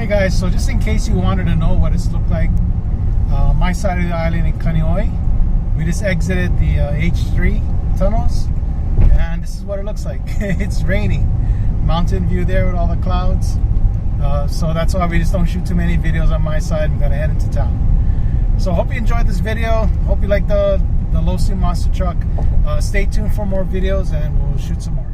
Hey guys, so just in case you wanted to know what it's looked like, my side of the island in Kaneohe, we just exited the H3 tunnels, and this is what it looks like. It's raining. Mountain view there with all the clouds. So that's why we just don't shoot too many videos on my side. We're gonna head into town. So hope you enjoyed this video. Hope you like the Losi monster truck. Stay tuned for more videos, and we'll shoot some more.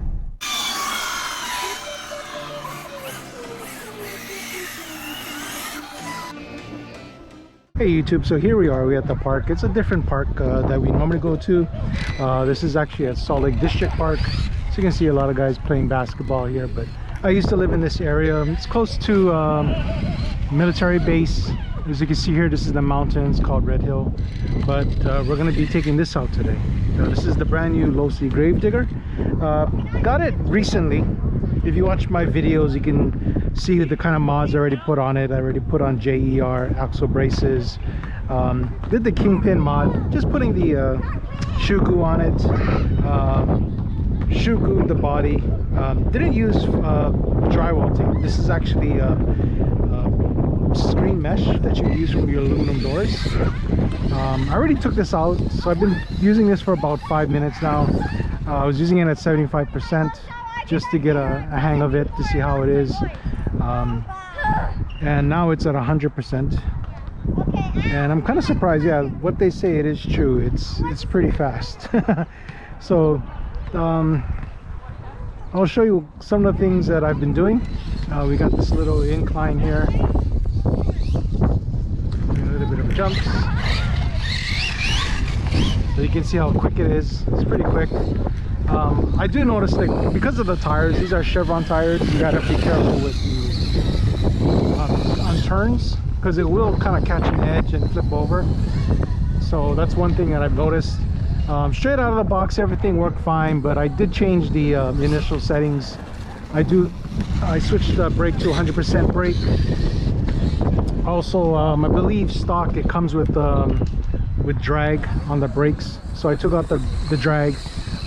Hey YouTube, so here we are, we're at the park. It's a different park that we normally go to. This is actually at Salt Lake District Park. So you can see a lot of guys playing basketball here, but I used to live in this area. It's close to military base. As you can see here, this is the mountains called Red Hill. But we're going to be taking this out today. This is the brand new Losi Gravedigger. Got it recently. If you watch my videos, you can see the kind of mods I already put on it. I already put on JER, axle braces, did the Kingpin mod, just putting the shoe goo on it, shoe goo the body. Didn't use drywall tape. This is actually screen mesh that you use from your aluminum doors. I already took this out, so I've been using this for about 5 minutes now. I was using it at 75%. Just to get a hang of it, to see how it is, and now it's at 100%, and I'm kind of surprised. Yeah, what they say, it is true. It's pretty fast. So I'll show you some of the things that I've been doing. We got this little incline here, doing a little bit of jumps, so you can see how quick it is. It's pretty quick. I do notice, like, because of the tires, these are Chevron tires, you gotta be careful with the on turns, because it will kind of catch an edge and flip over. So that's one thing that I've noticed. Straight out of the box, everything worked fine, but I did change the initial settings. I switched the brake to 100% brake. Also, I believe stock, it comes with drag on the brakes, so I took out the drag,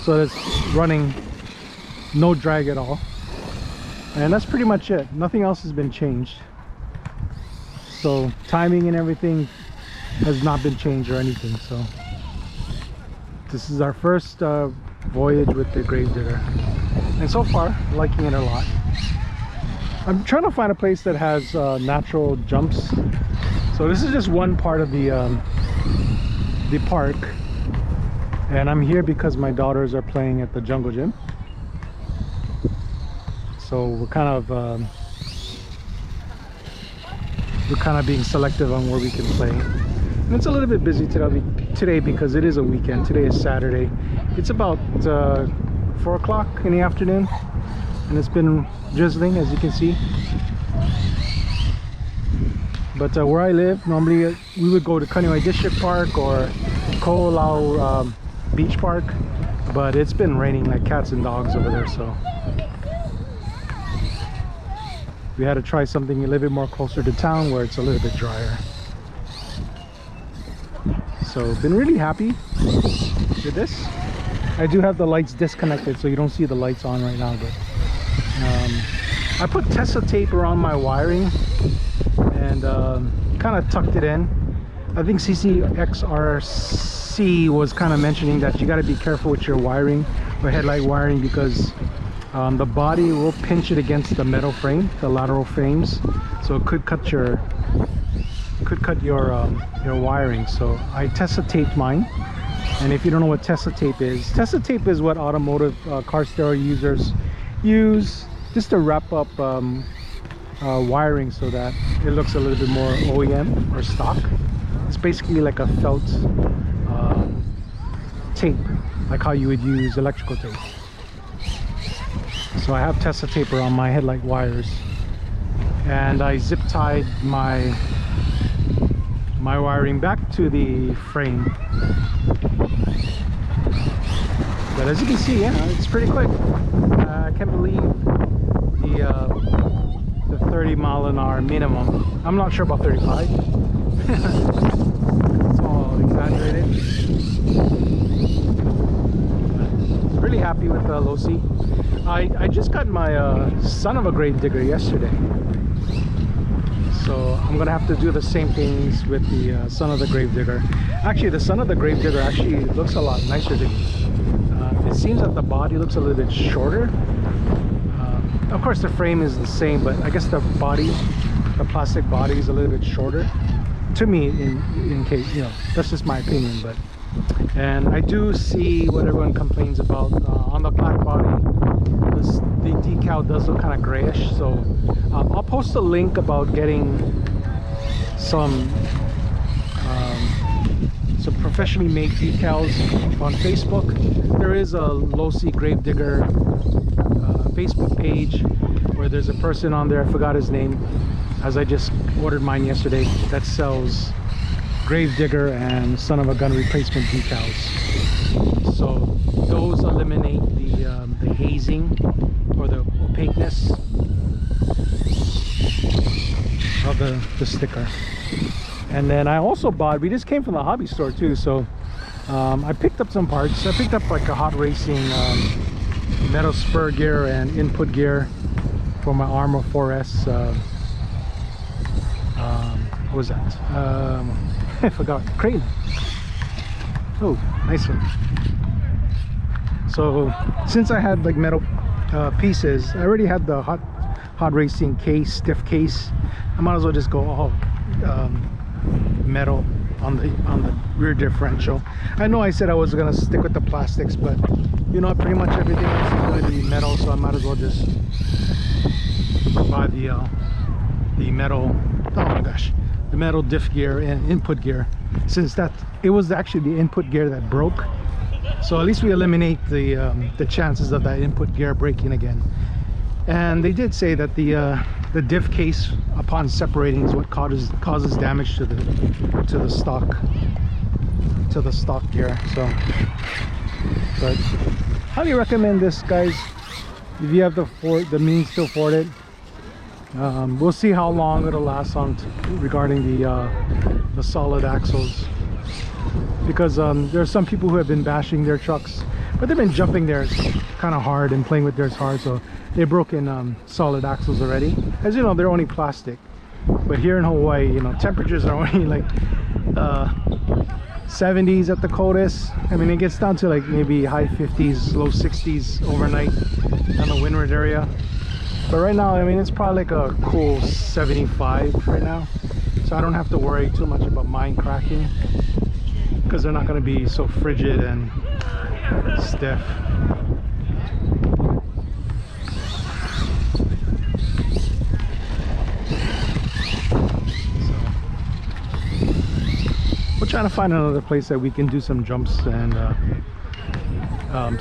so it's running no drag at all, and that's pretty much it. Nothing else has been changed. So timing and everything has not been changed or anything. So this is our first voyage with the Gravedigger, and so far liking it a lot. I'm trying to find a place that has natural jumps. So this is just one part of the park. And I'm here because my daughters are playing at the jungle gym. So we're kind of being selective on where we can play. And it's a little bit busy today because it is a weekend. Today is Saturday. It's about 4 o'clock in the afternoon, and it's been drizzling, as you can see. But where I live, normally we would go to Kaneohe District Park or Ko'olau Beach Park, but it's been raining like cats and dogs over there, so we had to try something a little bit more closer to town where it's a little bit drier. So been really happy with this. I do have the lights disconnected, so you don't see the lights on right now, but I put Tesla tape around my wiring and kind of tucked it in. I think CCXRC was kind of mentioning that you got to be careful with your wiring or headlight wiring, because the body will pinch it against the metal frame, the lateral frames, so it could cut your wiring. So I Tesla taped mine. And if you don't know what Tesla tape is what automotive car stereo users use just to wrap up wiring so that it looks a little bit more OEM or stock. It's basically like a felt tape, like how you would use electrical tape. So I have Tesla tape around my headlight wires, and I zip tied my wiring back to the frame. But as you can see, yeah, it's pretty quick. I can't believe the 30-mile-an-hour minimum. I'm not sure about 35. It's all exaggerated. Really happy with the Losi. I just got my son of a grave digger yesterday. So I'm gonna have to do the same things with the Son of the Gravedigger. Actually, the Son of the Gravedigger actually looks a lot nicer to me. It seems that the body looks a little bit shorter. Of course the frame is the same, but I guess the body, the plastic body is a little bit shorter to me, in case, you know, that's just my opinion. But and I do see what everyone complains about on the black body. The decal does look kind of grayish, so I'll post a link about getting some professionally made decals on Facebook. There is a Losi Gravedigger Facebook page where there's a person on there, I forgot his name, as I just ordered mine yesterday, that sells Gravedigger and Son of a Gun replacement decals. So those eliminate the hazing or the opaqueness of the sticker. And then I also bought, we just came from the hobby store too, so I picked up some parts. I picked up like a hot racing metal spur gear and input gear for my Armor 4S. What was that? I forgot. Crane. Oh, nice one. So since I had like metal pieces, I already had the hot racing case, stiff case. I might as well just go all metal on the rear differential. I know I said I was gonna stick with the plastics, but you know, pretty much everything else is going to be metal, so I might as well just buy the metal, oh my gosh, the metal diff gear and input gear, since that it was actually the input gear that broke. So at least we eliminate the chances of that input gear breaking again. And they did say that the diff case upon separating is what causes damage to the stock gear. So, but highly recommend this, guys, if you have the means to afford it. We'll see how long it'll last on regarding the solid axles, because there are some people who have been bashing their trucks, but they've been jumping theirs kind of hard and playing with theirs hard, so they broke in solid axles already. As you know, they're only plastic, but here in Hawaii, you know, temperatures are only like 70s at the coldest. I mean, it gets down to like maybe high 50s, low 60s overnight on the windward area. But right now, I mean, it's probably like a cool 75 right now, so I don't have to worry too much about mine cracking, because they're not going to be so frigid and stiff. We're trying to find another place that we can do some jumps and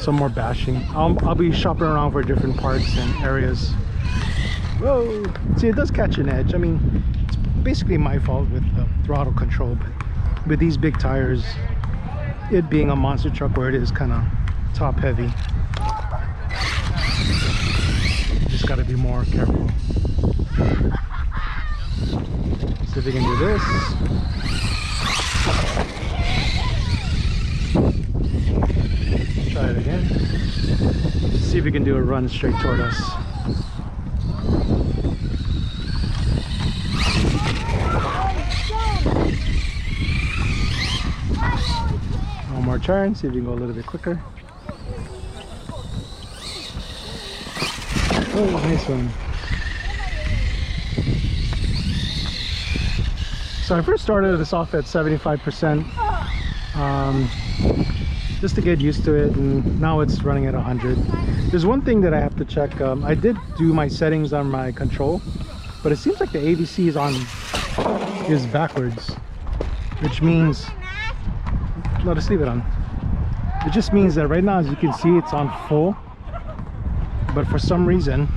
some more bashing. I'll be shopping around for different parts and areas. Whoa! See, it does catch an edge. I mean, it's basically my fault with the throttle control, but with these big tires, it being a monster truck where it is kind of top heavy, just got to be more careful. See if we can do this. Try it again. See if we can do a run straight toward us. One more turn, see if we can go a little bit quicker. Oh, nice one. So I first started this off at 75%, just to get used to it, and now it's running at 100. There's one thing that I have to check. I did do my settings on my control, but it seems like the AVC is backwards, which means, no, just leave it on. It just means that right now, as you can see, it's on full, but for some reason,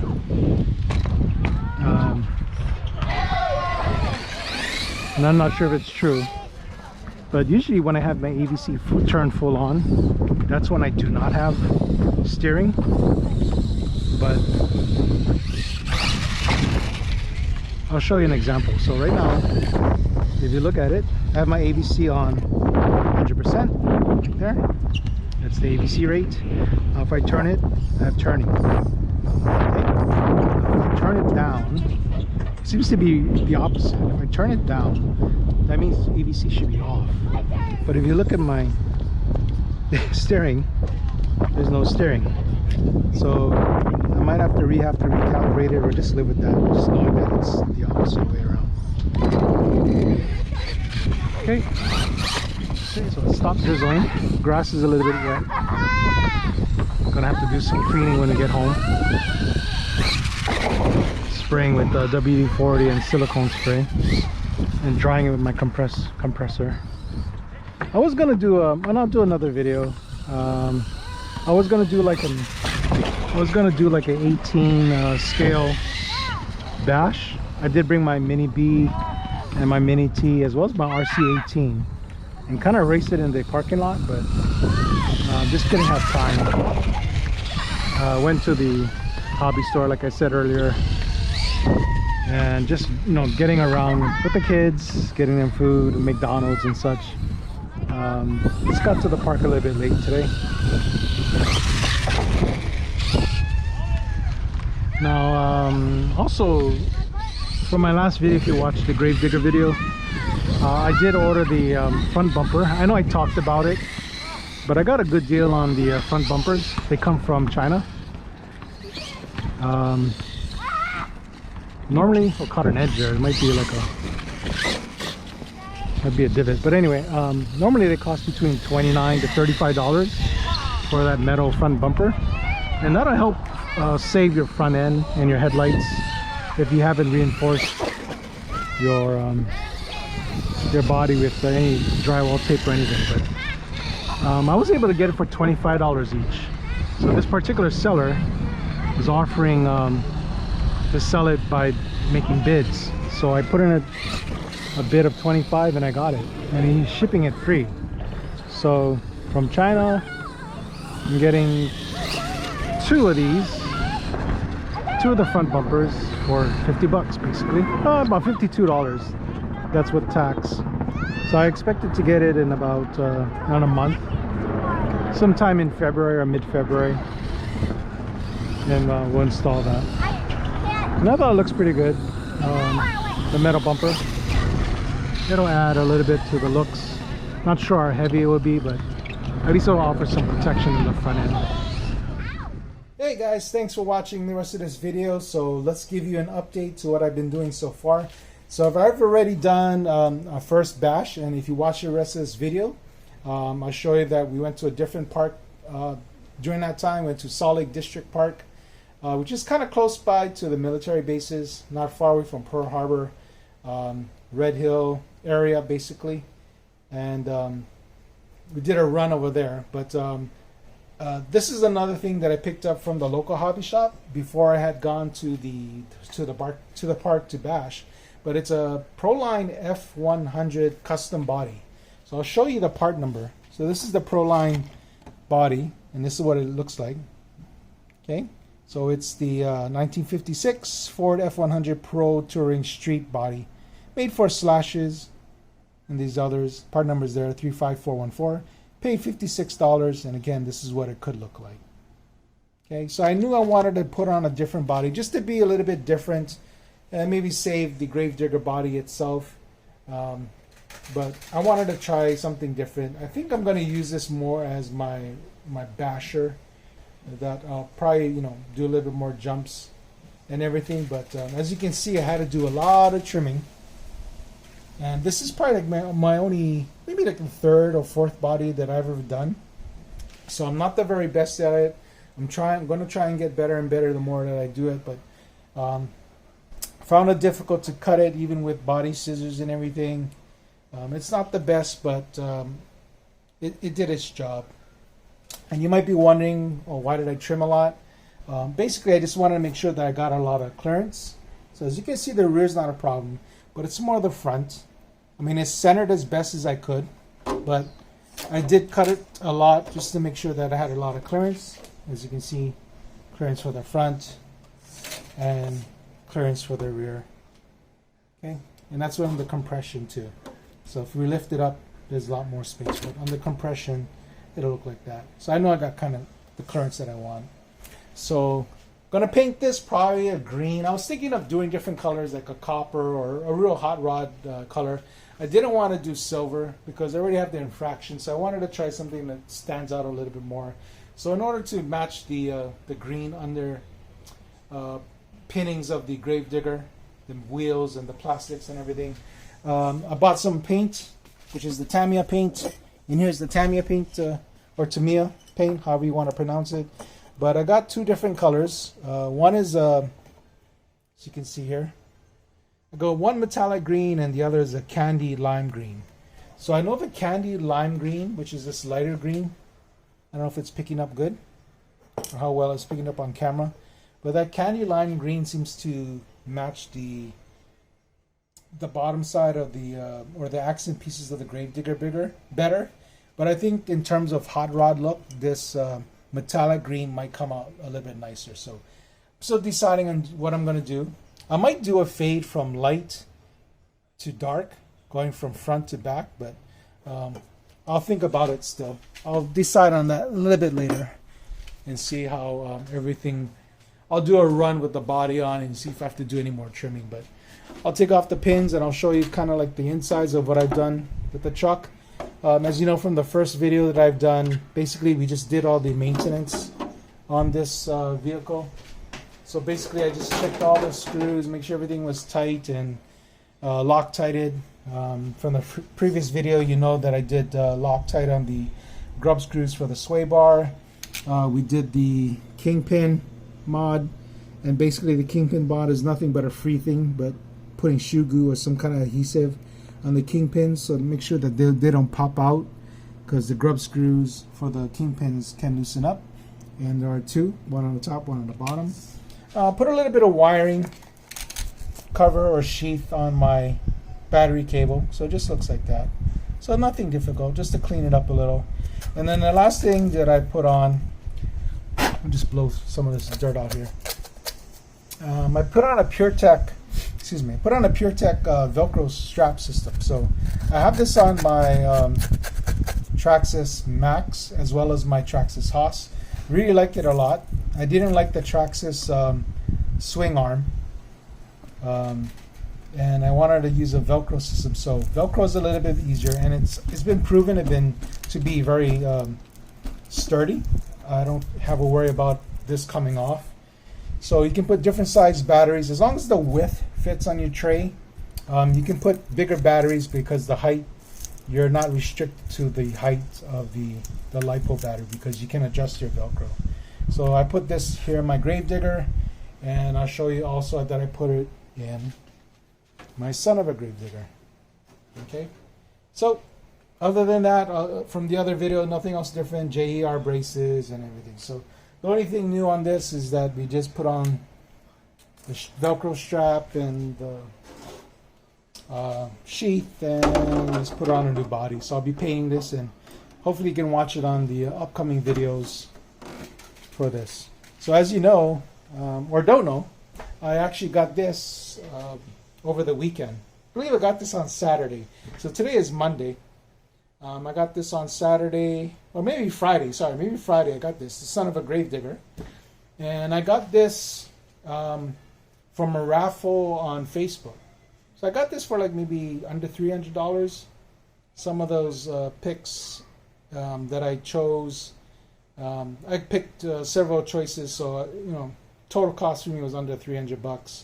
and I'm not sure if it's true, but usually when I have my AVC turned full on, that's when I do not have steering. But I'll show you an example. So right now, if you look at it, I have my AVC on 100% right there. That's the AVC rate. Now if I turn it, I have turning. Okay. Now if I turn it down, seems to be the opposite. If I turn it down, that means ABC should be off. But if you look at my steering, there's no steering. So I might have to recalibrate it, or just live with that, just knowing that it's the opposite way around. Okay, so it stopped drizzling. Grass is a little bit wet. Gonna have to do some cleaning when we get home. Spraying with WD-40 and silicone spray, and drying it with my compressor. I was gonna do and I'll do another video. I was gonna do like an 18 scale bash. I did bring my Mini B and my Mini T, as well as my RC18, and kind of race it in the parking lot, but just didn't have time. Went to the hobby store, like I said earlier, and just, you know, getting around with the kids, getting them food, McDonald's and such. Just got to the park a little bit late today. Now, also, from my last video, if you watched the Gravedigger video, I did order the front bumper. I know I talked about it, but I got a good deal on the front bumpers. They come from China. Normally, I'll cut an edge there. It might be like a divot, but anyway, normally they cost between $29 to $35 for that metal front bumper, and that'll help save your front end and your headlights if you haven't reinforced your body with any drywall tape or anything. But I was able to get it for $25 each. So this particular seller was offering to sell it by making bids, so I put in a bid of 25 and I got it, and he's shipping it free. So from China, I'm getting two of the front bumpers for 50 bucks basically, about $52. That's with tax. So I expected to get it in about around a month, sometime in February or mid-February, and we'll install that. And I thought it looks pretty good. The metal bumper, it'll add a little bit to the looks. Not sure how heavy it will be, but at least it'll offer some protection in the front end. Hey guys, thanks for watching the rest of this video. So let's give you an update to what I've been doing so far. So I've already done a first bash, and if you watch the rest of this video, I'll show you that we went to a different park during that time. Went to Salt Lake District Park, which is kind of close by to the military bases, not far away from Pearl Harbor, Red Hill area basically, and we did a run over there. But this is another thing that I picked up from the local hobby shop before I had gone to the park to bash. But it's a Proline F100 custom body. So I'll show you the part number. So this is the Proline body, and this is what it looks like. Okay, so it's the 1956 Ford F100 Pro Touring Street body, made for slashes and these others. Part numbers there, 35414. Paid $56, and again, this is what it could look like. Okay, so I knew I wanted to put on a different body just to be a little bit different, and maybe save the Gravedigger body itself. But I wanted to try something different. I think I'm going to use this more as my basher. That I'll probably, you know, do a little bit more jumps and everything. But as you can see, I had to do a lot of trimming. And this is probably like my only, maybe like the third or fourth body that I've ever done. So I'm not the very best at it. I'm going to try and get better and better the more that I do it. But found it difficult to cut it, even with body scissors and everything. It's not the best, but it did its job. And you might be wondering, oh, why did I trim a lot? Basically, I just wanted to make sure that I got a lot of clearance. So as you can see, the rear is not a problem, but it's more the front. I mean, it's centered as best as I could, but I did cut it a lot just to make sure that I had a lot of clearance. As you can see, clearance for the front and clearance for the rear. Okay, and that's on the compression too. So if we lift it up, there's a lot more space, but on the compression, it'll look like that. So I know I got kind of the clearance that I want. So Gonna paint this probably a green. I was thinking of doing different colors like a copper or a real hot rod color. I didn't want to do silver because I already have the infraction, so I wanted to try something that stands out a little bit more. So in order to match the green under pinnings of the Gravedigger, the wheels and the plastics and everything, I bought some paint, which is the Tamiya paint. And here's the Tamiya paint, or Tamiya paint, however you want to pronounce it. But I got two different colors. One is, as you can see here, I go one metallic green and the other is a candy lime green. So I know the candy lime green, which is this lighter green. I don't know if it's picking up good or how well it's picking up on camera. But that candy lime green seems to match the bottom side of the, or the accent pieces of the Gravedigger better. But I think in terms of hot rod look, this metallic green might come out a little bit nicer. So deciding on what I'm going to do. I might do a fade from light to dark, going from front to back, but I'll think about it still. I'll decide on that a little bit later and see how everything. I'll do a run with the body on and see if I have to do any more trimming, but I'll take off the pins and I'll show you kind of like the insides of what I've done with the truck. As you know from the first video that I've done, basically we just did all the maintenance on this vehicle. So basically I just checked all the screws, make sure everything was tight and Loctited. From the previous video, you know that I did Loctite on the grub screws for the sway bar. We did the kingpin mod, and basically the kingpin mod is nothing but a free thing, but putting shoe glue or some kind of adhesive on the kingpins so to make sure that they don't pop out, because the grub screws for the kingpins can loosen up, and there are two, one on the top, one on the bottom. Put a little bit of wiring cover or sheath on my battery cable, so it just looks like that. So nothing difficult, just to clean it up a little. And then the last thing that I put on, I'll just blow some of this dirt out here. I put on a PureTech, Velcro strap system. So I have this on my Traxxas Max as well as my Traxxas Haas. Really liked it a lot. I didn't like the Traxxas swing arm. And I wanted to use a Velcro system, so Velcro is a little bit easier, and it's been proven to be very sturdy. I don't have a worry about this coming off. So you can put different size batteries as long as the width fits on your tray. You can put bigger batteries because the height, you're not restricted to the height of the LiPo battery because you can adjust your Velcro. So I put this here in my Gravedigger, and I'll show you also that I put it in my son of a Gravedigger. Okay, so other than that, from the other video, nothing else different. JER braces and everything. So the only thing new on this is that we just put on the Velcro strap and the sheath, and just put on a new body. So I'll be painting this, and hopefully you can watch it on the upcoming videos for this. So as you know, or don't know, I actually got this over the weekend. I believe I got this on Saturday. So today is Monday. I got this on Saturday, or maybe Friday. Sorry, maybe Friday I got this. The son of a Gravedigger. And I got this from a raffle on Facebook. So I got this for like maybe under $300. Some of those picks that I chose, I picked several choices, so total cost for me was under $300.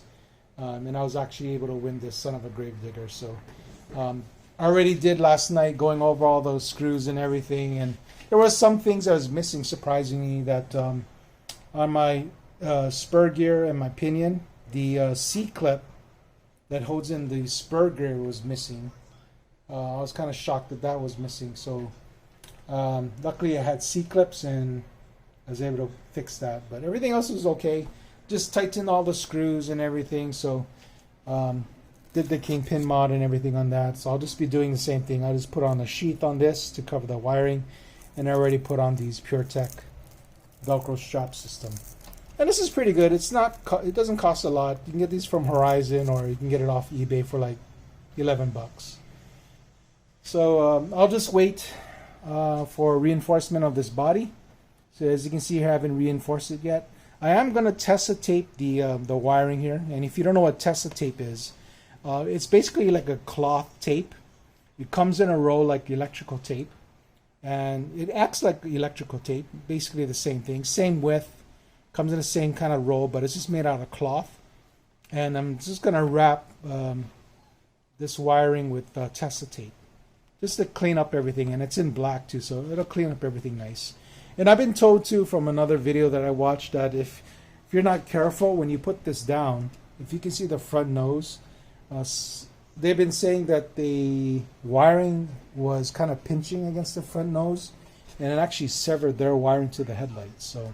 And I was actually able to win this son of a Gravedigger. So I already did last night going over all those screws and everything, and there were some things I was missing, surprisingly, that on my spur gear and my pinion, the C-clip that holds in the spur gear was missing. I was kind of shocked that that was missing. So luckily I had C-clips and I was able to fix that, but everything else was okay. Just tightened all the screws and everything. So did the kingpin mod and everything on that. So I'll just be doing the same thing. I just put on a sheath on this to cover the wiring, and I already put on these PureTech Velcro strap system. And this is pretty good. It's not. It doesn't cost a lot. You can get these from Horizon, or you can get it off eBay for like $11. So I'll just wait for reinforcement of this body. So as you can see here, I haven't reinforced it yet. I am going to Tessa tape the wiring here. And if you don't know what Tessa tape is, it's basically like a cloth tape. It comes in a roll like electrical tape, and it acts like electrical tape, basically the same thing, same width, comes in the same kind of roll, but it's just made out of cloth. And I'm just going to wrap this wiring with Tessa tape just to clean up everything, and it's in black too, so it'll clean up everything nice. And I've been told too from another video that I watched that if you're not careful when you put this down, if you can see the front nose, they've been saying that the wiring was kind of pinching against the front nose, and it actually severed their wiring to the headlights. So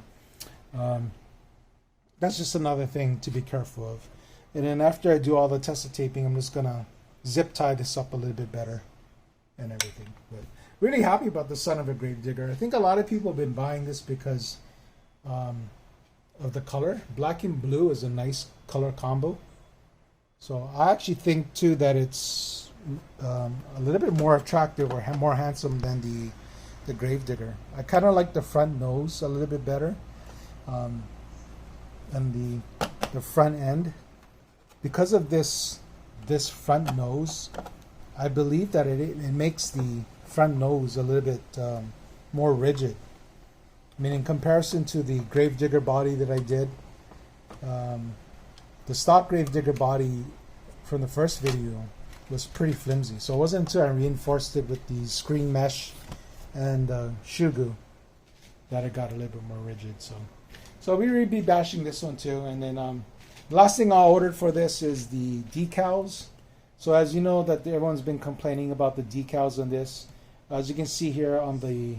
that's just another thing to be careful of. And then after I do all the Tessa taping, I'm just gonna zip tie this up a little bit better and everything. But really happy about the Son of a Gravedigger. I think a lot of people have been buying this because of the color. Black and blue is a nice color combo. So I actually think too that it's a little bit more attractive or more handsome than the Gravedigger. I kind of like the front nose a little bit better, and the front end. Because of this front nose, I believe that it makes the front nose a little bit more rigid. I mean, in comparison to the Gravedigger body that I did, the stock Gravedigger body from the first video was pretty flimsy. So it wasn't until I reinforced it with the screen mesh and shoe glue that it got a little bit more rigid. So we will be bashing this one too. And then the last thing I ordered for this is the decals. So as you know that everyone's been complaining about the decals on this. As you can see here on the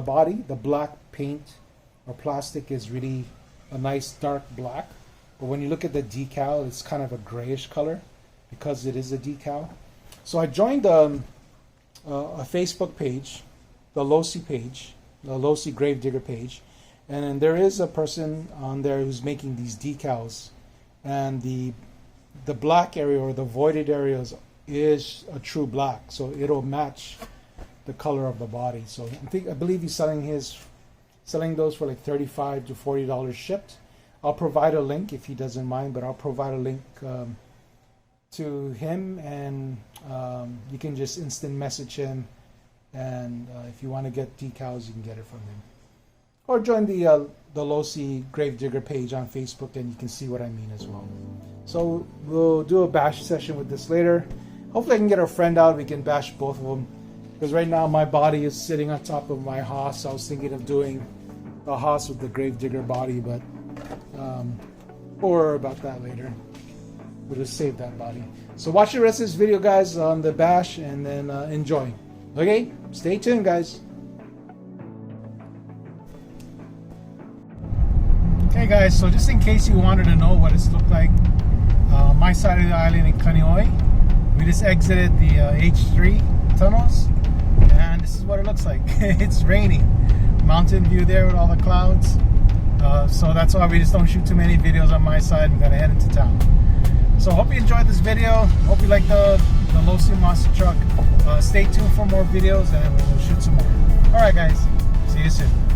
body, the black paint or plastic is really a nice dark black. But when you look at the decal, it's kind of a grayish color because it is a decal. So I joined a Facebook page, the Losi page, the Losi Gravedigger page, and then there is a person on there who's making these decals, and the black area or the voided areas is a true black, so it'll match the color of the body. So I believe he's selling those for like $35 to $40 shipped. I'll provide a link if he doesn't mind, but I'll provide a link to him, and you can just instant message him, and if you want to get decals, you can get it from him. Or join the Losi Gravedigger page on Facebook, and you can see what I mean as well. So we'll do a bash session with this later. Hopefully I can get a friend out, we can bash both of them. Because right now my body is sitting on top of my Haas. I was thinking of doing a Haas with the Gravedigger body, but or about that later. We'll just save that body. So watch the rest of this video, guys, on the bash, and then enjoy. Okay, stay tuned, guys. Okay, guys, so just in case you wanted to know what it's looked like, my side of the island in Kaneohe, we just exited the H3 tunnels, and this is what it looks like. It's raining. Mountain view there with all the clouds. So that's why we just don't shoot too many videos on my side. We gotta head into town. So hope you enjoyed this video. Hope you like the Losi monster truck. Stay tuned for more videos, and we'll shoot some more. Alright guys, see you soon.